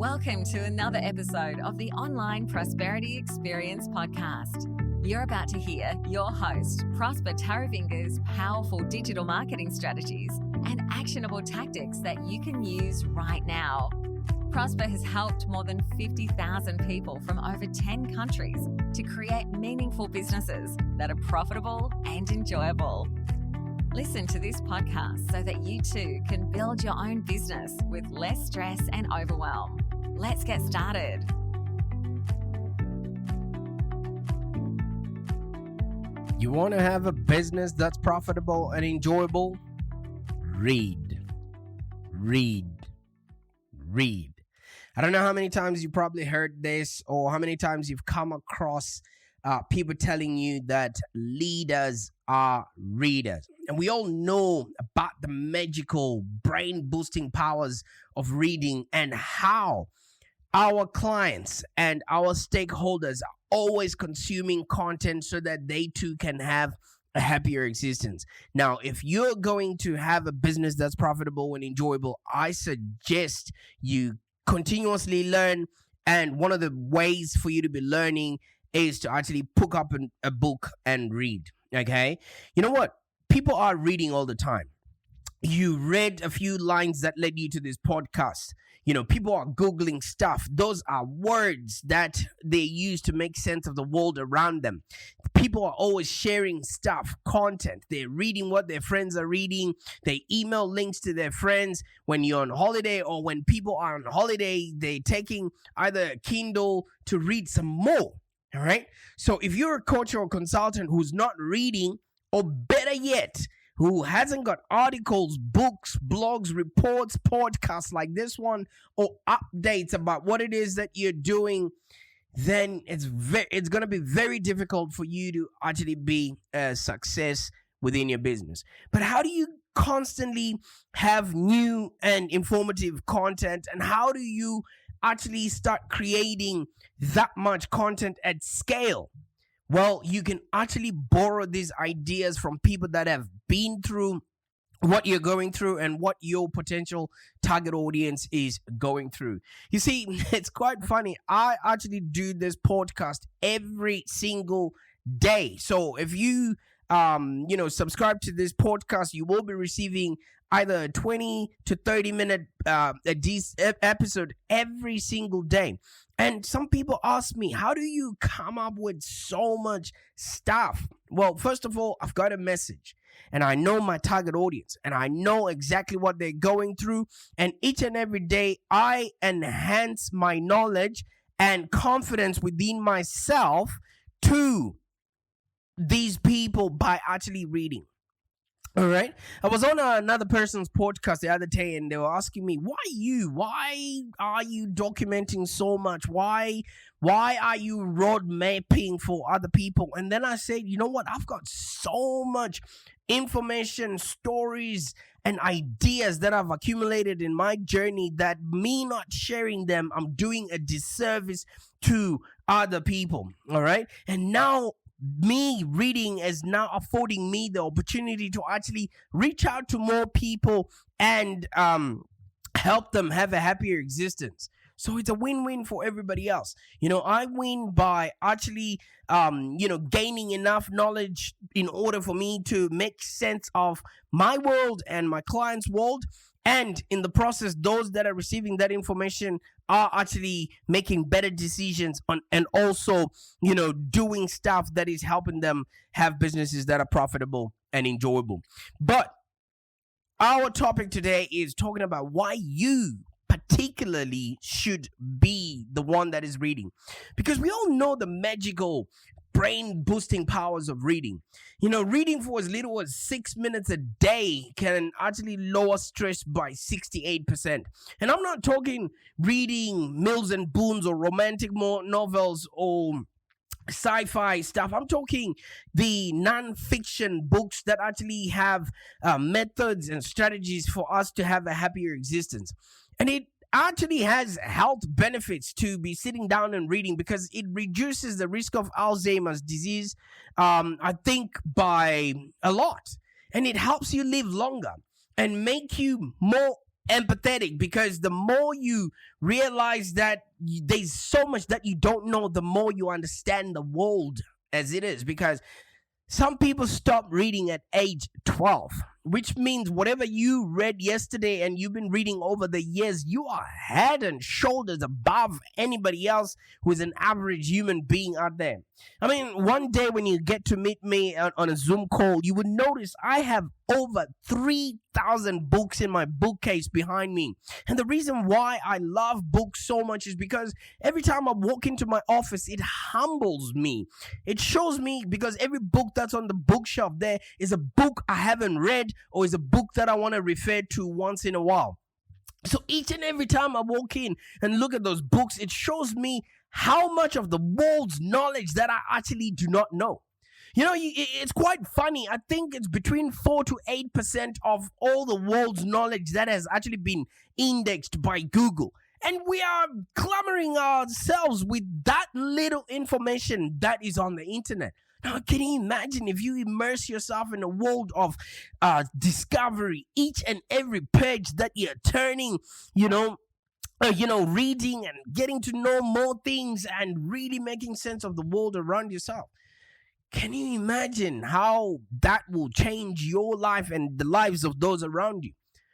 Welcome to another episode of the Online Prosperity Experience podcast. You're about to hear your host, Prosper Taravinga's powerful digital marketing strategies and actionable tactics that you can use right now. Prosper has helped more than 50,000 people from over 10 countries to create meaningful businesses that are profitable and enjoyable. Listen to this podcast so that you too can build your own business with less stress and overwhelm. Let's get started. You want to have a business that's profitable and enjoyable? Read. I don't know how many times you probably heard this or how many times you've come across people telling you that leaders are readers. And we all know about the magical brain-boosting powers of reading and how our clients and our stakeholders are always consuming content so that they too can have a happier existence. Now, if you're going to have a business that's profitable and enjoyable, I suggest you continuously learn. And one of the ways for you to be learning is to actually pick up a book and read, okay? You know what? People are reading all the time. You read a few lines that led you to this podcast. You know, people are Googling stuff. Those are words that they use to make sense of the world around them. People are always sharing stuff, content. They're reading what their friends are reading. They email links to their friends. When you're on holiday or when people are on holiday, they're taking either a Kindle to read some more. All right. So if you're a coach or a consultant who's not reading, or better yet, who hasn't got articles, books, blogs, reports, podcasts like this one, or updates about what it is that you're doing, then it's going to be very difficult for you to actually be a success within your business. But how do you constantly have new and informative content, and how do you actually start creating that much content at scale? Well, you can actually borrow these ideas from people that have been through what you're going through and what your potential target audience is going through. You see, it's quite funny. I actually do this podcast every single day. So if you subscribe to this podcast, you will be receiving either a 20 to 30 minute episode every single day. And some people ask me, how do you come up with so much stuff? Well, first of all, I've got a message and I know my target audience and I know exactly what they're going through. And each and every day, I enhance my knowledge and confidence within myself to these people by actually reading. All right. I was on another person's podcast the other day and they were asking me, why are you documenting so much? Why are you road mapping for other people? And then I said, you know what? I've got so much information, stories, and ideas that I've accumulated in my journey that me not sharing them, I'm doing a disservice to other people. All right. And now me reading is now affording me the opportunity to actually reach out to more people and help them have a happier existence. So it's a win-win for everybody else. You know, I win by actually, gaining enough knowledge in order for me to make sense of my world and my client's world. And in the process, those that are receiving that information are actually making better decisions and also, doing stuff that is helping them have businesses that are profitable and enjoyable. But our topic today is talking about why you particularly should be the one that is reading. Because we all know the magical brain-boosting powers of reading. You know, reading for as little as 6 minutes a day can actually lower stress by 68%. And I'm not talking reading Mills and Boons or romantic novels or sci-fi stuff. I'm talking the non-fiction books that actually have methods and strategies for us to have a happier existence. And it actually has health benefits to be sitting down and reading because it reduces the risk of Alzheimer's disease, I think, by a lot. And it helps you live longer and make you more empathetic, because the more you realize that there's so much that you don't know, the more you understand the world as it is. Because some people stop reading at age 12, which means whatever you read yesterday and you've been reading over the years, you are head and shoulders above anybody else who is an average human being out there. I mean, one day when you get to meet me on a Zoom call, you would notice I have over 3,000 books in my bookcase behind me. And the reason why I love books so much is because every time I walk into my office, it humbles me. It shows me, because every book that's on the bookshelf there is a book I haven't read, or is a book that I want to refer to once in a while. So each and every time I walk in and look at those books, it shows me how much of the world's knowledge that I actually do not know. You know, it's quite funny. I think it's between 4 to 8% of all the world's knowledge that has actually been indexed by Google. And we are clamoring ourselves with that little information that is on the internet. Now, can you imagine if you immerse yourself in a world of discovery, each and every page that you're turning, reading and getting to know more things and really making sense of the world around yourself? Can you imagine how that will change your life and the lives of those around you?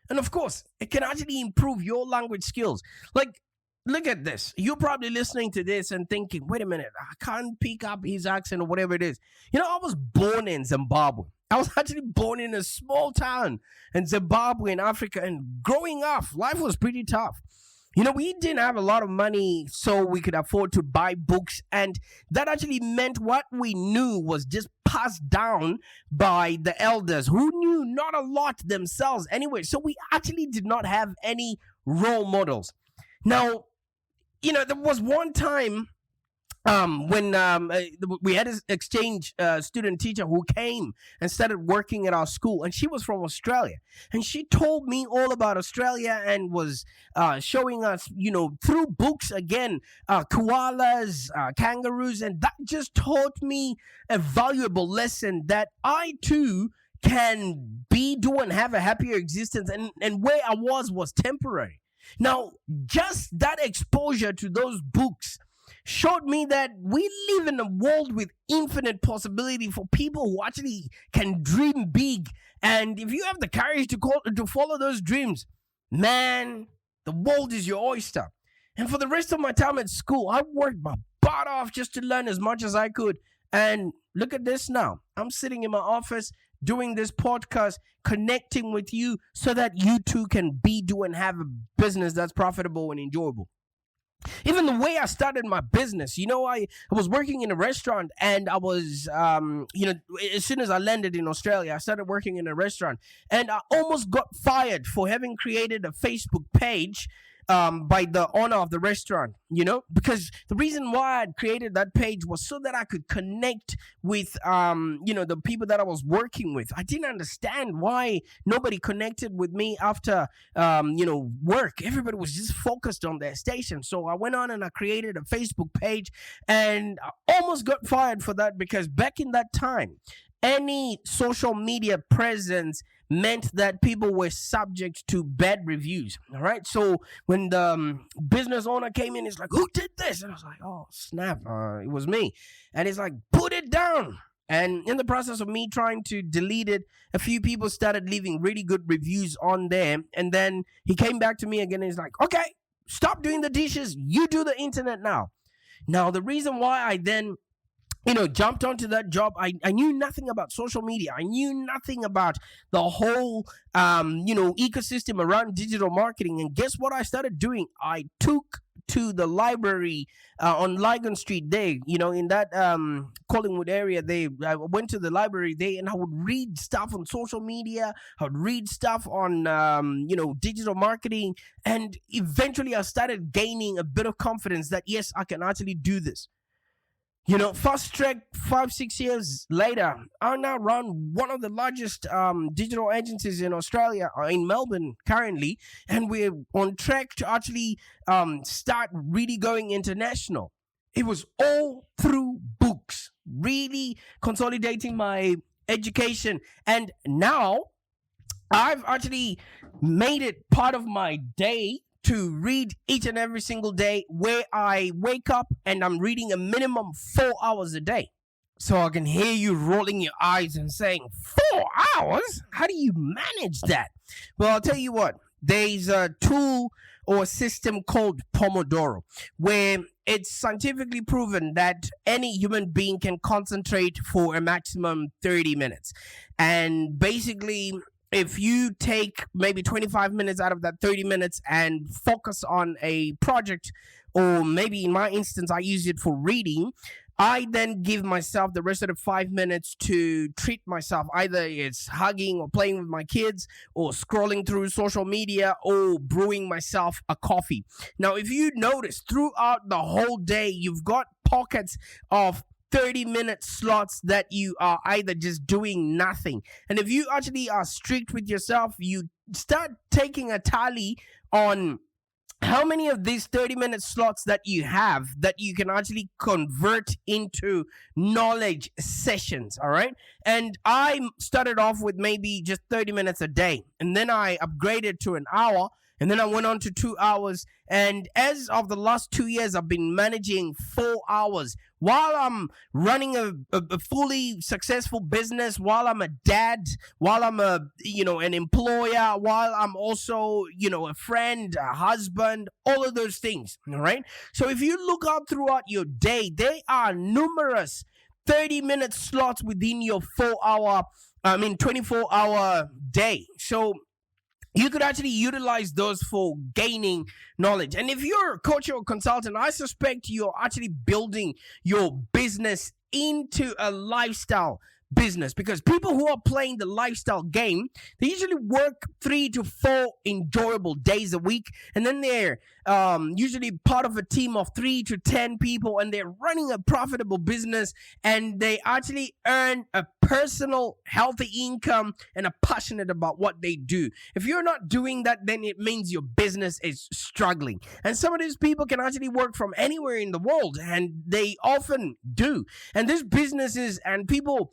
And of course, it can actually improve your language skills. Like, look at this. You're probably listening to this and thinking, wait a minute, I can't pick up his accent or whatever it is. You know, I was born in Zimbabwe. I was actually born in a small town in Zimbabwe in Africa. And growing up, life was pretty tough. You know, we didn't have a lot of money, so we could afford to buy books. And that actually meant what we knew was just passed down by the elders, who knew not a lot themselves anyway. So we actually did not have any role models. Now, you know, there was one time when we had an exchange student teacher who came and started working at our school, and she was from Australia, and she told me all about Australia and was showing us, you know, through books again, koalas, kangaroos, and that just taught me a valuable lesson that I too can do and have a happier existence, and where I was temporary. Now, just that exposure to those books showed me that we live in a world with infinite possibility for people who actually can dream big. And if you have the courage to follow those dreams, man, the world is your oyster. And for the rest of my time at school, I worked my butt off just to learn as much as I could. And look at this now. I'm sitting in my office doing this podcast, connecting with you so that you too can do and have a business that's profitable and enjoyable. Even the way I started my business, you know, I was working in a restaurant, and I was, as soon as I landed in Australia, I started working in a restaurant, and I almost got fired for having created a Facebook page by the owner of the restaurant, you know, because the reason why I'd created that page was so that I could connect with, the people that I was working with. I didn't understand why nobody connected with me after, work. Everybody was just focused on their station. So I went on and I created a Facebook page, and I almost got fired for that, because back in that time, any social media presence meant that people were subject to bad reviews. All right. So when the business owner came in, he's like, "Who did this?" And I was like, "Oh, snap. It was me." And he's like, "Put it down." And in the process of me trying to delete it, a few people started leaving really good reviews on there. And then he came back to me again, and he's like, "Okay, stop doing the dishes. You do the internet now." Now, the reason why I then jumped onto that job, I knew nothing about social media. I knew nothing about the whole, ecosystem around digital marketing. And guess what I started doing? I took to the library on Lygon Street there, in that Collingwood area. I went to the library there, and I would read stuff on social media. I would read stuff on, digital marketing. And eventually I started gaining a bit of confidence that, yes, I can actually do this. Fast track 5-6 years later, I now run one of the largest digital agencies in Australia, in Melbourne currently, and we're on track to actually start really going international. It was all through books, really consolidating my education. And now I've actually made it part of my day to read each and every single day, where I wake up and I'm reading a minimum 4 hours a day. So I can hear you rolling your eyes and saying, 4 hours? How do you manage that? Well, I'll tell you what, there's a tool or a system called Pomodoro, where it's scientifically proven that any human being can concentrate for a maximum 30 minutes. And basically, if you take maybe 25 minutes out of that 30 minutes and focus on a project, or maybe in my instance, I use it for reading, I then give myself the rest of the 5 minutes to treat myself. Either it's hugging or playing with my kids, or scrolling through social media, or brewing myself a coffee. Now, if you notice, throughout the whole day, you've got pockets of 30-minute slots that you are either just doing nothing. And if you actually are strict with yourself, you start taking a tally on how many of these 30-minute slots that you have that you can actually convert into knowledge sessions. All right. And I started off with maybe just 30 minutes a day, and then I upgraded to an hour, and then I went on to 2 hours. And as of the last 2 years, I've been managing 4 hours while I'm running a fully successful business, while I'm a dad, while I'm an employer, while I'm also, a friend, a husband, all of those things. All right. So if you look out throughout your day, there are numerous 30-minute slots within your 24-hour day. So you could actually utilize those for gaining knowledge. And if you're a coach or consultant, I suspect you're actually building your business into a lifestyle business, because people who are playing the lifestyle game, they usually work 3 to 4 enjoyable days a week, and then they're usually part of a team of 3 to 10 people, and they're running a profitable business, and they actually earn a personal healthy income and are passionate about what they do. If you're not doing that, then it means your business is struggling. And some of these people can actually work from anywhere in the world, and they often do. And these businesses and people,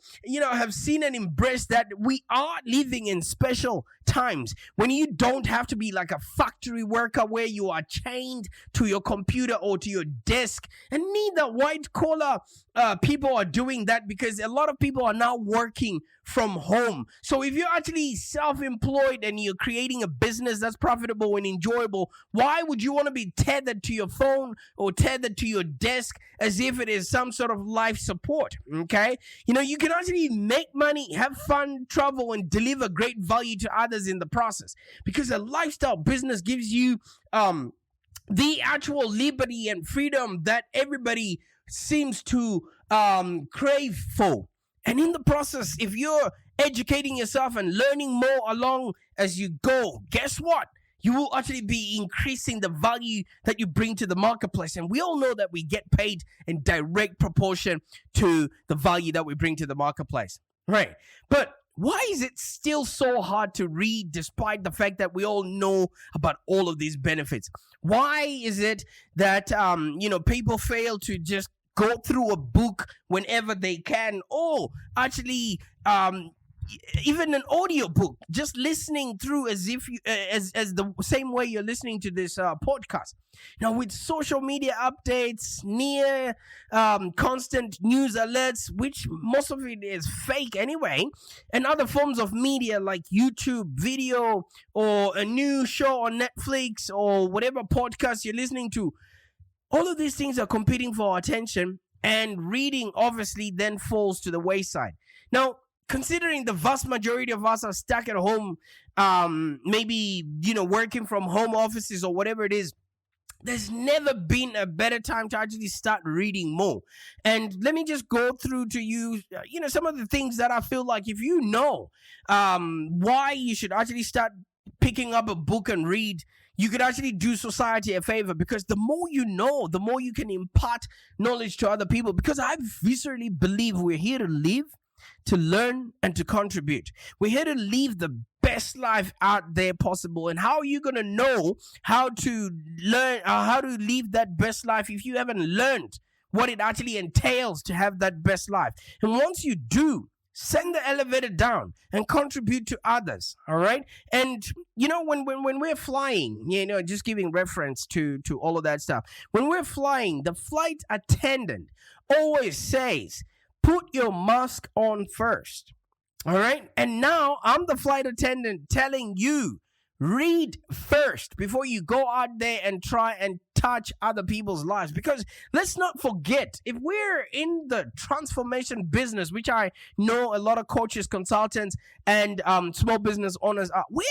have seen and embraced that we are living in special times when you don't have to be like a factory worker where you are chained to your computer or to your desk. And neither white collar people are doing that, because a lot of people are now working from home. So if you're actually self-employed and you're creating a business that's profitable and enjoyable, why would you want to be tethered to your phone or tethered to your desk as if it is some sort of life support? Okay. You can actually make money, have fun, travel, and deliver great value to others in the process, because a lifestyle business gives you the actual liberty and freedom that everybody seems to crave for. And in the process, if you're educating yourself and learning more along as you go, guess what? You will actually be increasing the value that you bring to the marketplace. And we all know that we get paid in direct proportion to the value that we bring to the marketplace. Right. But why is it still so hard to read, despite the fact that we all know about all of these benefits? Why is it that people fail to just go through a book whenever they can, or actually even an audio book, just listening through as if you, as the same way you're listening to this podcast? Now, with social media updates, near constant news alerts, which most of it is fake anyway, and other forms of media like YouTube video or a new show on Netflix or whatever podcast you're listening to, all of these things are competing for our attention, and reading obviously then falls to the wayside. Now, considering the vast majority of us are stuck at home, maybe, working from home offices or whatever it is, there's never been a better time to actually start reading more. And let me just go through to you, some of the things that I feel like if you know why you should actually start picking up a book and read, you could actually do society a favor, because the more you know, the more you can impart knowledge to other people. Because I viscerally believe we're here to live, to learn, and to contribute. We're here to live the best life out there possible. And how are you going to know how to learn, how to live that best life if you haven't learned what it actually entails to have that best life? And once you do Send the elevator down and contribute to others. All right. And when we're flying, just giving reference to all of that stuff. When we're flying, the flight attendant always says, put your mask on first. All right. And now I'm the flight attendant telling you, read first before you go out there and try and touch other people's lives. Because let's not forget, if we're in the transformation business, which I know a lot of coaches, consultants, and small business owners are, we're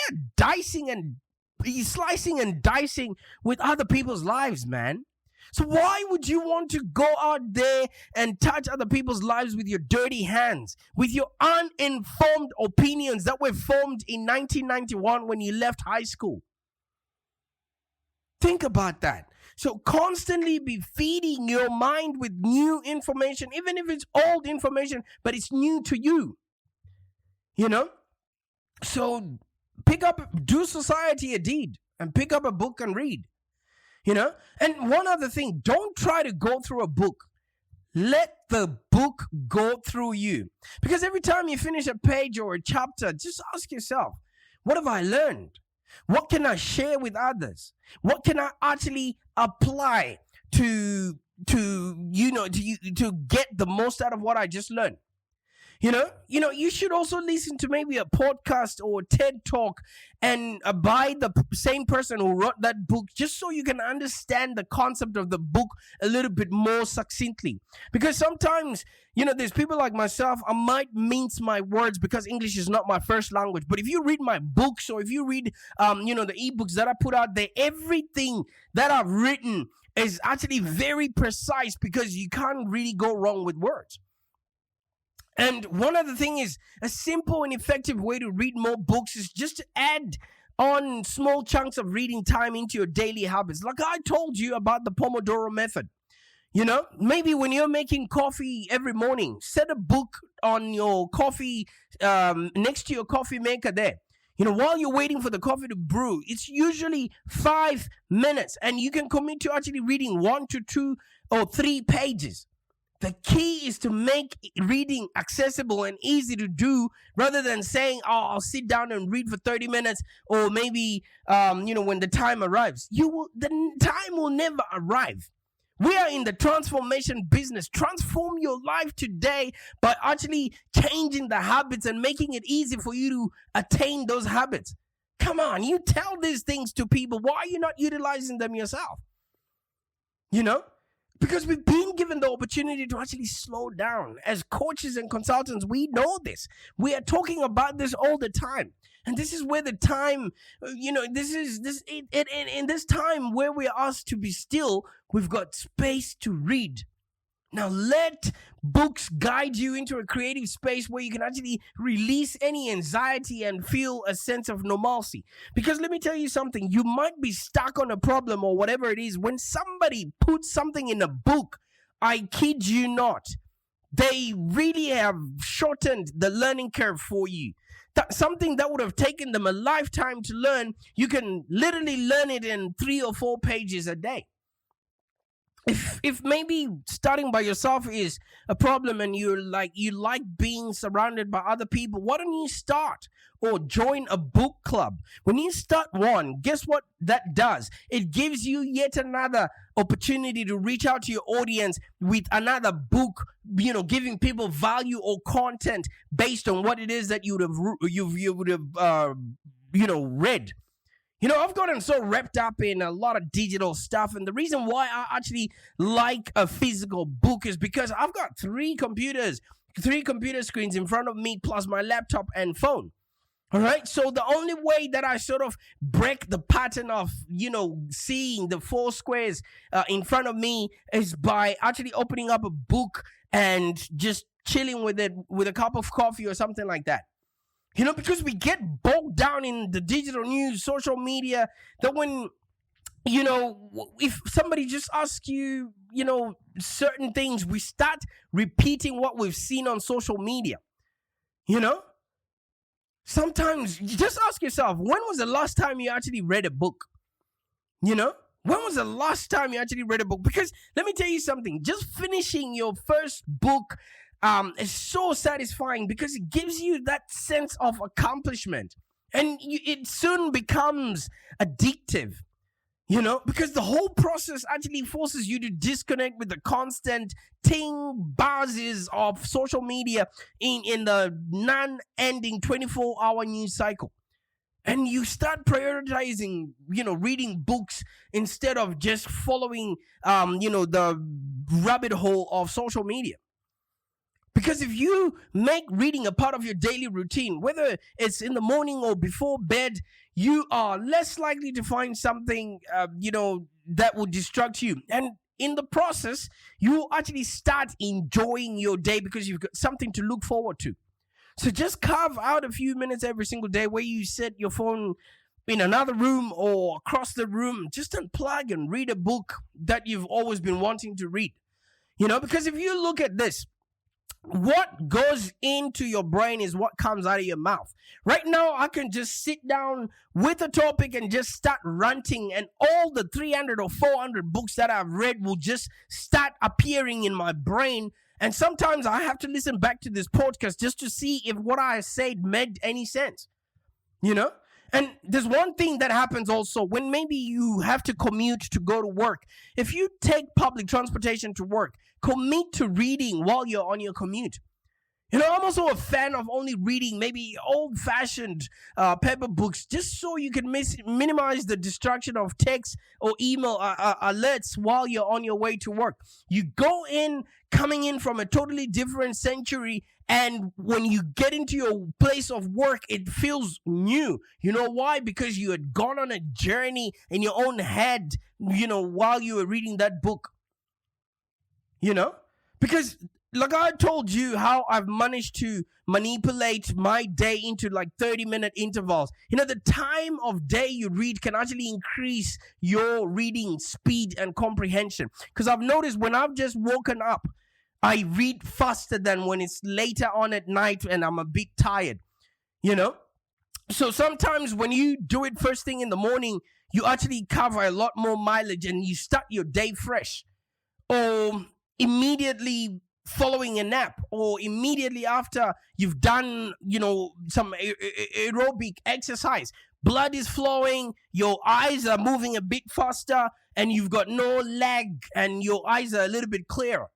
slicing and dicing with other people's lives, man. So why would you want to go out there and touch other people's lives with your dirty hands, with your uninformed opinions that were formed in 1991 when you left high school? Think about that. So constantly be feeding your mind with new information, even if it's old information, but it's new to you. So do society a deed and pick up a book and read. And one other thing, don't try to go through a book. Let the book go through you. Because every time you finish a page or a chapter, just ask yourself, what have I learned? What can I share with others? What can I actually apply to get the most out of what I just learned? You should also listen to maybe a podcast or a TED Talk and by the same person who wrote that book, just so you can understand the concept of the book a little bit more succinctly. Because sometimes, there's people like myself, I might mince my words because English is not my first language. But if you read my books or if you read, the ebooks that I put out there, everything that I've written is actually very precise because you can't really go wrong with words. And one other thing is, a simple and effective way to read more books is just to add on small chunks of reading time into your daily habits. Like I told you about the Pomodoro method. Maybe when you're making coffee every morning, set a book on your coffee next to your coffee maker there. While you're waiting for the coffee to brew, it's usually 5 minutes and you can commit to actually reading 1 to 2 or 3 pages. The key is to make reading accessible and easy to do rather than saying, I'll sit down and read for 30 minutes or maybe, when the time arrives. The time will never arrive. We are in the transformation business. Transform your life today by actually changing the habits and making it easy for you to attain those habits. Come on, you tell these things to people. Why are you not utilizing them yourself? Because we've been given the opportunity to actually slow down. As coaches and consultants, we know this. We are talking about this all the time. And this is where the time, in this time where we are asked to be still, we've got space to read. Now let books guide you into a creative space where you can actually release any anxiety and feel a sense of normalcy. Because let me tell you something, you might be stuck on a problem or whatever it is. When somebody puts something in a book, I kid you not, they really have shortened the learning curve for you. Something that would have taken them a lifetime to learn, you can literally learn it in 3 or 4 pages a day. If maybe starting by yourself is a problem and you like being surrounded by other people, why don't you start or join a book club? When you start one, guess what that does? It gives you yet another opportunity to reach out to your audience with another book, giving people value or content based on what it is that you would have read. I've gotten so wrapped up in a lot of digital stuff, and the reason why I actually like a physical book is because I've got 3 computer screens in front of me, plus my laptop and phone. All right. So the only way that I sort of break the pattern of, seeing the 4 squares in front of me is by actually opening up a book and just chilling with it with a cup of coffee or something like that. Because we get bogged down in the digital news, social media, that when, if somebody just asks you, certain things, we start repeating what we've seen on social media. Sometimes you just ask yourself, when was the last time you actually read a book? When was the last time you actually read a book? Because let me tell you something, just finishing your first book is so satisfying because it gives you that sense of accomplishment, and it soon becomes addictive. Because the whole process actually forces you to disconnect with the constant buzzes of social media in the non-ending 24-hour news cycle. And you start prioritizing, reading books instead of just following, the rabbit hole of social media. Because if you make reading a part of your daily routine, whether it's in the morning or before bed, you are less likely to find something, that will distract you. And in the process, you actually start enjoying your day because you've got something to look forward to. So just carve out a few minutes every single day where you set your phone in another room or across the room. Just unplug and read a book that you've always been wanting to read. Because if you look at this, what goes into your brain is what comes out of your mouth. Right now, I can just sit down with a topic and just start ranting, and all the 300 or 400 books that I've read will just start appearing in my brain. And sometimes I have to listen back to this podcast just to see if what I said made any sense. And there's one thing that happens also when maybe you have to commute to go to work. If you take public transportation to work, commit to reading while you're on your commute. I'm also a fan of only reading maybe old-fashioned paper books just so you can minimize the distraction of text or email alerts while you're on your way to work. You go in, coming in from a totally different century, and when you get into your place of work, it feels new. You know why? Because you had gone on a journey in your own head, while you were reading that book. Because like I told you how I've managed to manipulate my day into like 30-minute intervals. The time of day you read can actually increase your reading speed and comprehension. Because I've noticed when I've just woken up, I read faster than when it's later on at night and I'm a bit tired. So sometimes when you do it first thing in the morning, you actually cover a lot more mileage and you start your day fresh. Or immediately following a nap, or immediately after you've done, some aerobic exercise. Blood is flowing, your eyes are moving a bit faster, and you've got no lag, and your eyes are a little bit clearer.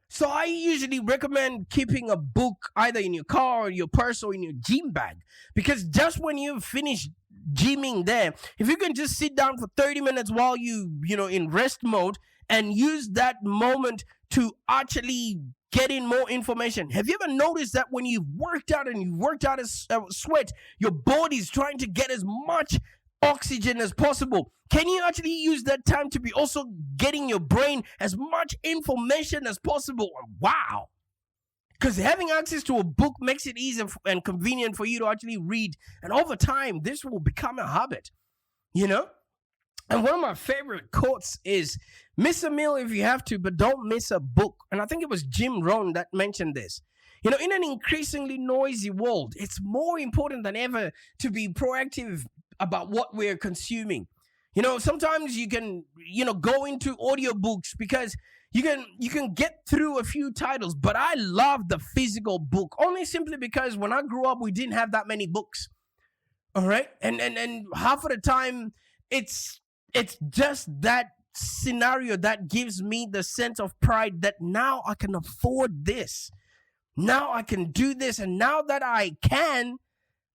So I usually recommend keeping a book either in your car or your purse or in your gym bag, because just when you've finished gymming there, if you can just sit down for 30 minutes while you in rest mode and use that moment to actually get in more information. Have you ever noticed that when you've worked out and you've worked out a sweat, your body's trying to get as much oxygen as possible? Can you actually use that time to be also getting your brain as much information as possible? Wow. Because having access to a book makes it easy and convenient for you to actually read. And over time, this will become a habit, And one of my favorite quotes is, miss a meal if you have to, but don't miss a book. And I think it was Jim Rohn that mentioned this. In an increasingly noisy world, it's more important than ever to be proactive about what we're consuming. Sometimes you can, go into audiobooks because you can get through a few titles, but I love the physical book only simply because when I grew up, we didn't have that many books. All right. And half of the time it's just that scenario that gives me the sense of pride that now I can afford this. Now I can do this. And now that I can,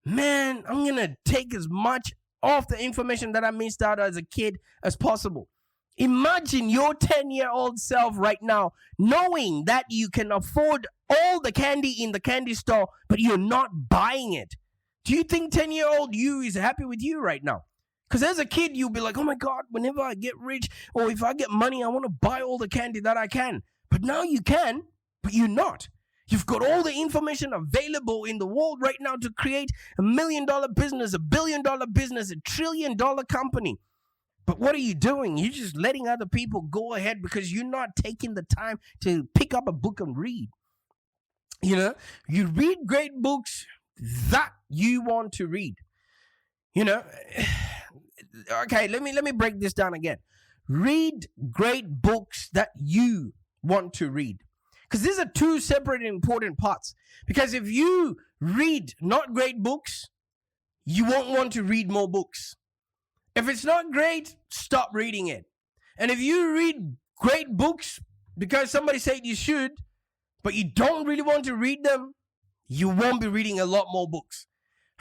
man, I'm going to take as much of the information that I missed out as a kid as possible. Imagine your 10-year-old self right now knowing that you can afford all the candy in the candy store, but you're not buying it. Do you think 10-year-old you is happy with you right now? Because as a kid, you'll be like, oh my God, whenever I get rich or if I get money, I want to buy all the candy that I can. But now you can, but you're not. You've got all the information available in the world right now to create $1 million business, $1 billion business, $1 trillion company. But what are you doing? You're just letting other people go ahead because you're not taking the time to pick up a book and read. You read great books that you want to read. Okay, let me break this down again. Read great books that you want to read. Because these are two separate and important parts. Because if you read not great books, you won't want to read more books. If it's not great, stop reading it. And if you read great books because somebody said you should, but you don't really want to read them, you won't be reading a lot more books.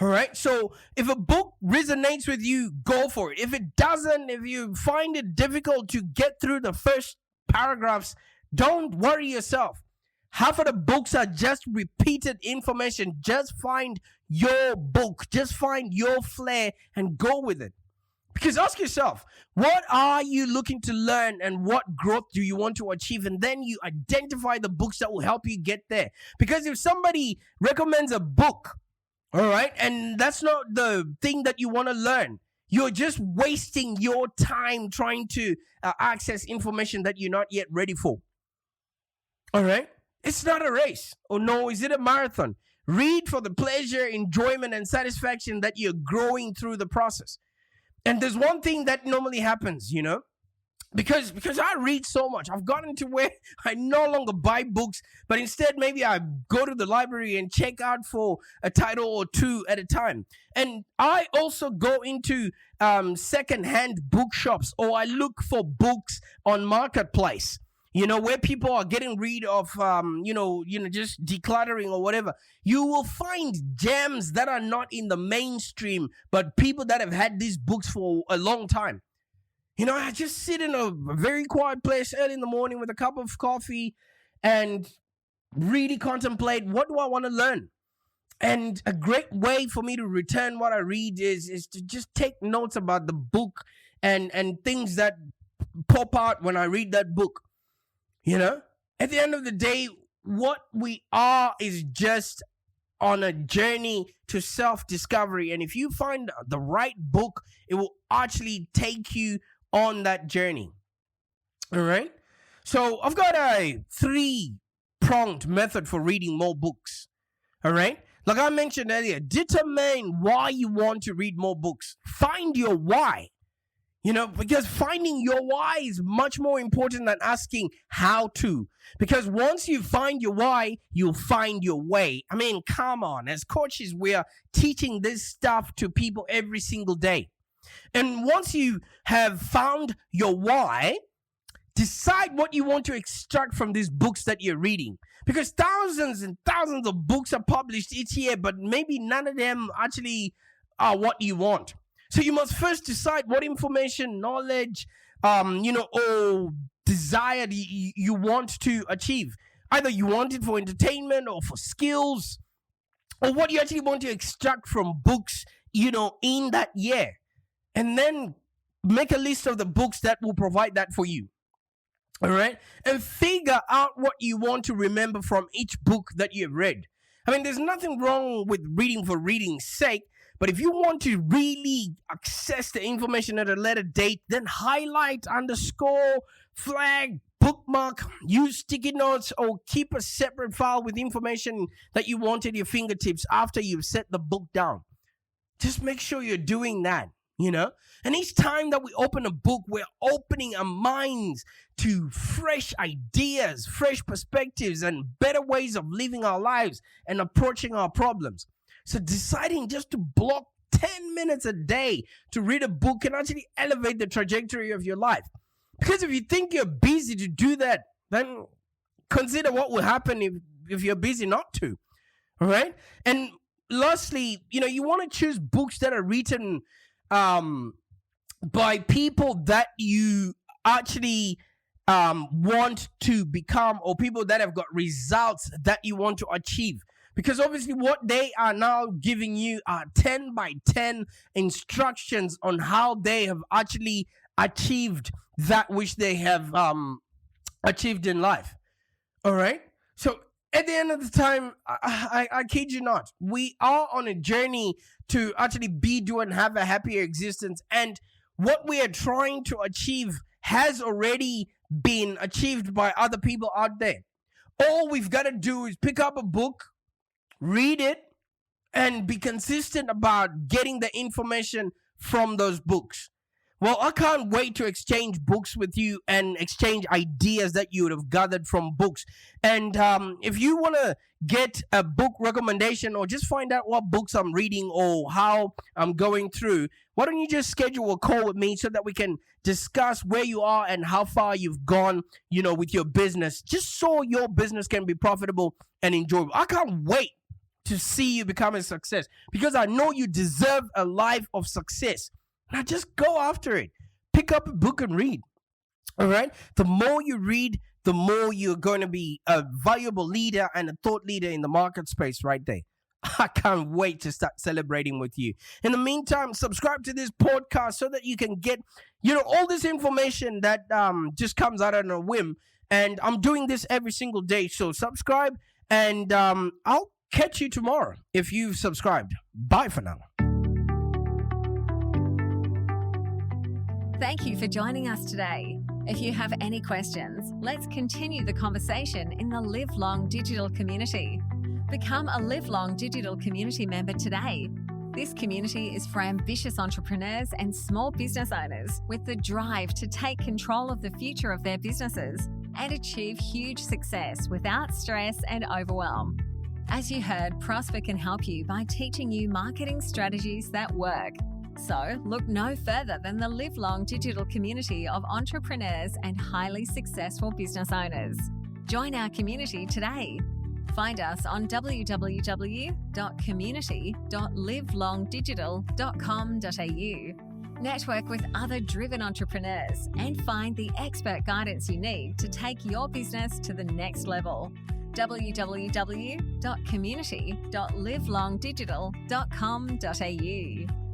All right? So if a book resonates with you, go for it. If it doesn't, if you find it difficult to get through the first paragraphs, don't worry yourself. Half of the books are just repeated information. Just find your book. Just find your flair and go with it. Because ask yourself, what are you looking to learn and what growth do you want to achieve? And then you identify the books that will help you get there. Because if somebody recommends a book, all right, and that's not the thing that you want to learn, you're just wasting your time trying to access information that you're not yet ready for. All right? It's not a race. Or no, is it a marathon? Read for the pleasure, enjoyment, and satisfaction that you're growing through the process. And there's one thing that normally happens, because I read so much, I've gotten to where I no longer buy books, but instead maybe I go to the library and check out for a title or two at a time. And I also go into second-hand bookshops, or I look for books on Marketplace. Where people are getting rid of, just decluttering or whatever. You will find gems that are not in the mainstream, but people that have had these books for a long time. I just sit in a very quiet place early in the morning with a cup of coffee and really contemplate, what do I want to learn? And a great way for me to return what I read is to just take notes about the book and things that pop out when I read that book. At the end of the day, what we are is just on a journey to self-discovery. And if you find the right book, it will actually take you on that journey. All right? So I've got a 3-pronged method for reading more books. All right? Like I mentioned earlier, determine why you want to read more books. Find your why. Because finding your why is much more important than asking how to. Because once you find your why, you'll find your way. I mean, come on. As coaches, we are teaching this stuff to people every single day. And once you have found your why, decide what you want to extract from these books that you're reading. Because thousands and thousands of books are published each year, but maybe none of them actually are what you want. So you must first decide what information, knowledge, or desire you want to achieve. Either you want it for entertainment or for skills, or what you actually want to extract from books, in that year. And then make a list of the books that will provide that for you. All right? And figure out what you want to remember from each book that you've read. I mean, there's nothing wrong with reading for reading's sake. But if you want to really access the information at a later date, then highlight, underscore, flag, bookmark, use sticky notes, or keep a separate file with information that you want at your fingertips after you've set the book down. Just make sure you're doing that, And each time that we open a book, we're opening our minds to fresh ideas, fresh perspectives, and better ways of living our lives and approaching our problems. So deciding just to block 10 minutes a day to read a book can actually elevate the trajectory of your life. Because if you think you're busy to do that, then consider what will happen if you're busy not to. All right? And lastly, you want to choose books that are written by people that you actually want to become, or people that have got results that you want to achieve. Because obviously what they are now giving you are 10 by 10 instructions on how they have actually achieved that which they have achieved in life. All right? So at the end of the time, I kid you not, we are on a journey to actually be, do, and have a happier existence. And what we are trying to achieve has already been achieved by other people out there. All we've got to do is pick up a book, read it, and be consistent about getting the information from those books. Well, I can't wait to exchange books with you and exchange ideas that you would have gathered from books. And if you want to get a book recommendation or just find out what books I'm reading or how I'm going through, why don't you just schedule a call with me so that we can discuss where you are and how far you've gone, with your business, just so your business can be profitable and enjoyable. I can't wait to see you become a success because I know you deserve a life of success. Now just go after it. Pick up a book and read. All right? The more you read, the more you're going to be a valuable leader and a thought leader in the market space right there. I can't wait to start celebrating with you. In the meantime, subscribe to this podcast so that you can get, all this information that just comes out on a whim. And I'm doing this every single day. So subscribe and I'll catch you tomorrow if you've subscribed. Bye for now. Thank you for joining us today. If you have any questions, let's continue the conversation in the Live Long Digital community. Become a Live Long Digital community member today. This community is for ambitious entrepreneurs and small business owners with the drive to take control of the future of their businesses and achieve huge success without stress and overwhelm. As you heard, Prosper can help you by teaching you marketing strategies that work. So look no further than the Live Long Digital community of entrepreneurs and highly successful business owners. Join our community today. Find us on www.community.livelongdigital.com.au. Network with other driven entrepreneurs and find the expert guidance you need to take your business to the next level. www.community.livelongdigital.com.au